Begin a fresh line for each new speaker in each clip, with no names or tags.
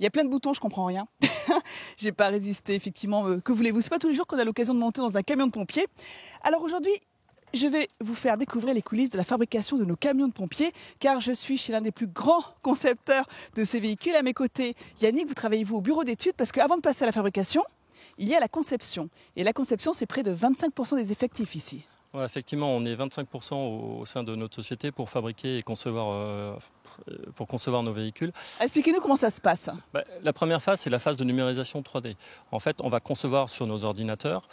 Il y a plein de boutons, je comprends rien. J'ai pas résisté, effectivement. Que voulez-vous? C'est pas tous les jours qu'on a l'occasion de monter dans un camion de pompiers. Alors aujourd'hui, je vais vous faire découvrir les coulisses de la fabrication de nos camions de pompiers, car je suis chez l'un des plus grands concepteurs de ces véhicules. À mes côtés, Yannick, vous travaillez au bureau d'études, parce qu'avant de passer à la fabrication, il y a la conception. Et la conception, c'est près de 25% des effectifs ici.
Ouais, effectivement, on est 25% au sein de notre société pour fabriquer et concevoir nos véhicules.
Expliquez-nous comment ça se passe.
La première phase, c'est la phase de numérisation 3D. En fait, on va concevoir sur nos ordinateurs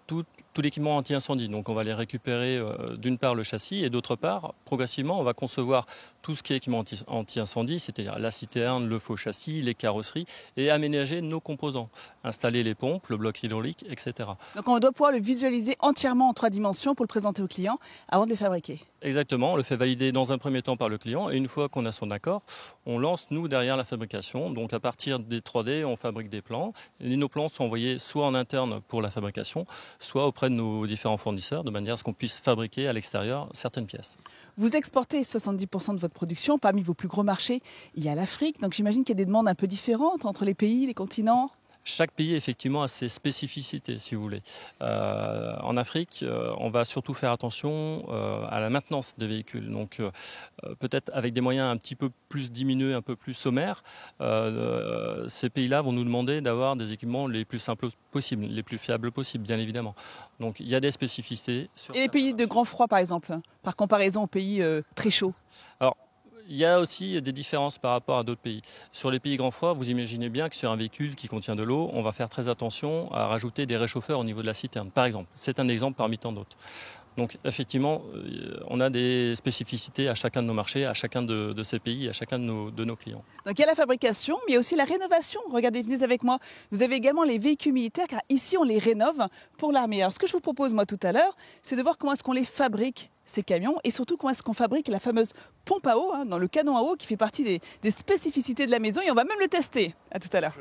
tout l'équipement anti-incendie. Donc on va les récupérer d'une part le châssis et d'autre part, progressivement, on va concevoir tout ce qui est équipement anti-incendie, c'est-à-dire la citerne, le faux châssis, les carrosseries, et aménager nos composants, installer les pompes, le bloc hydraulique, etc.
Donc on doit pouvoir le visualiser entièrement en 3 dimensions pour le présenter au client avant de les fabriquer.
Exactement, on le fait valider dans un premier temps par le client et une fois qu'on a son accord, on lance nous derrière la fabrication. Donc à partir des 3D, on fabrique des plans et nos plans sont envoyés soit en interne pour la fabrication, soit auprès de nos différents fournisseurs de manière à ce qu'on puisse fabriquer à l'extérieur certaines pièces.
Vous exportez 70% de votre production. Parmi vos plus gros marchés, il y a l'Afrique. Donc j'imagine qu'il y a des demandes un peu différentes entre les pays, les continents.
Chaque pays, effectivement, a ses spécificités, si vous voulez. En Afrique, on va surtout faire attention à la maintenance des véhicules. Donc, peut-être avec des moyens un petit peu plus diminués, un peu plus sommaires, ces pays-là vont nous demander d'avoir des équipements les plus simples possibles, les plus fiables possibles, bien évidemment. Donc, il y a des spécificités.
Et les pays de grand froid, par exemple, par comparaison aux pays très chauds?
Alors, il y a aussi des différences par rapport à d'autres pays. Sur les pays grand froid, vous imaginez bien que sur un véhicule qui contient de l'eau, on va faire très attention à rajouter des réchauffeurs au niveau de la citerne, par exemple. C'est un exemple parmi tant d'autres. Donc effectivement, on a des spécificités à chacun de nos marchés, à chacun de ces pays, à chacun de nos clients.
Donc il y a la fabrication, mais il y a aussi la rénovation. Regardez, venez avec moi. Vous avez également les véhicules militaires, car ici on les rénove pour l'armée. Alors ce que je vous propose moi tout à l'heure, c'est de voir comment est-ce qu'on les fabrique, ces camions, et surtout comment est-ce qu'on fabrique la fameuse pompe à eau, dans le canon à eau, qui fait partie des spécificités de la maison, et on va même le tester. À tout à l'heure.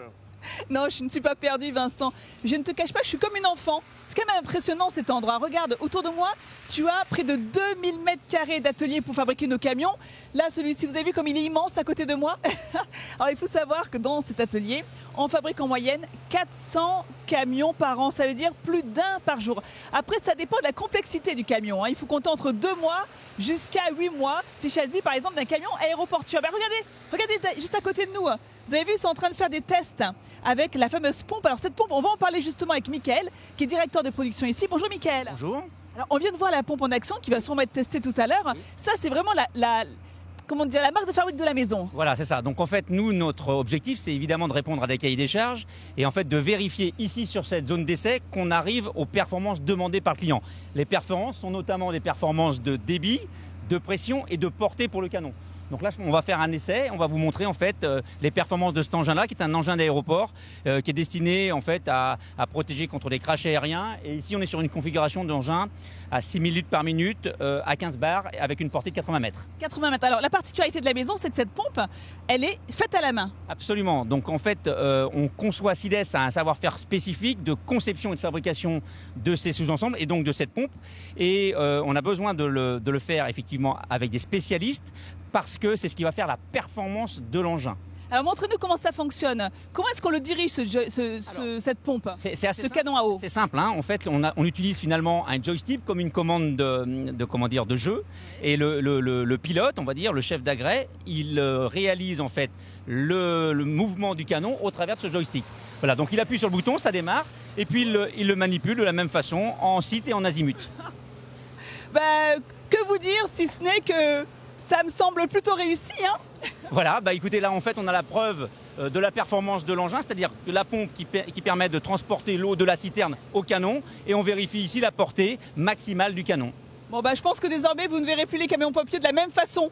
Non, je ne suis pas perdue, Vincent. Je ne te cache pas, je suis comme une enfant. C'est quand même impressionnant cet endroit. Regarde, autour de moi, tu as près de 2000 mètres carrés d'atelier pour fabriquer nos camions. Là, celui-ci, vous avez vu comme il est immense à côté de moi. Alors, il faut savoir que dans cet atelier, on fabrique en moyenne 400 camions par an. Ça veut dire plus d'un par jour. Après, ça dépend de la complexité du camion. Il faut compter entre 2 mois jusqu'à 8 mois. C'est choisi, par exemple, d'un camion aéroportuaire. Regardez juste à côté de nous. Vous avez vu, ils sont en train de faire des tests avec la fameuse pompe. Alors cette pompe, on va en parler justement avec Mickaël, qui est directeur de production ici. Bonjour Mickaël.
Bonjour.
Alors on vient de voir la pompe en action qui va sûrement être testée tout à l'heure. Oui. Ça, c'est vraiment la marque de fabrique de la maison.
Voilà, c'est ça. Donc en fait, nous, notre objectif, c'est évidemment de répondre à des cahiers des charges et en fait de vérifier ici sur cette zone d'essai qu'on arrive aux performances demandées par le client. Les performances sont notamment des performances de débit, de pression et de portée pour le canon. Donc là, on va faire un essai, on va vous montrer en fait les performances de cet engin-là, qui est un engin d'aéroport, qui est destiné en fait à protéger contre les crashs aériens. Et ici, on est sur une configuration d'engin à 6 000 litres par minute, à 15 bars, avec une portée de 80 mètres.
80 mètres. Alors la particularité de la maison, c'est que cette pompe, elle est faite à la main.
Absolument. Donc en fait, on conçoit Sides à un savoir-faire spécifique de conception et de fabrication de ces sous-ensembles et donc de cette pompe. Et on a besoin de le faire effectivement avec des spécialistes, parce que c'est ce qui va faire la performance de l'engin.
Alors montrez-nous comment ça fonctionne. Comment est-ce qu'on le dirige cette pompe, ce canon à eau?
C'est simple, en fait on utilise finalement un joystick comme une commande de jeu. Et le pilote, on va dire, le chef d'agrès, il réalise en fait le mouvement du canon au travers de ce joystick. Voilà, donc il appuie sur le bouton, ça démarre, et puis il le manipule de la même façon en site et en azimut.
Que vous dire si ce n'est que ça me semble plutôt réussi,
Voilà, écoutez, là en fait on a la preuve de la performance de l'engin, c'est-à-dire que la pompe qui permet de transporter l'eau de la citerne au canon, et on vérifie ici la portée maximale du canon.
Bon je pense que désormais vous ne verrez plus les camions pompiers de la même façon.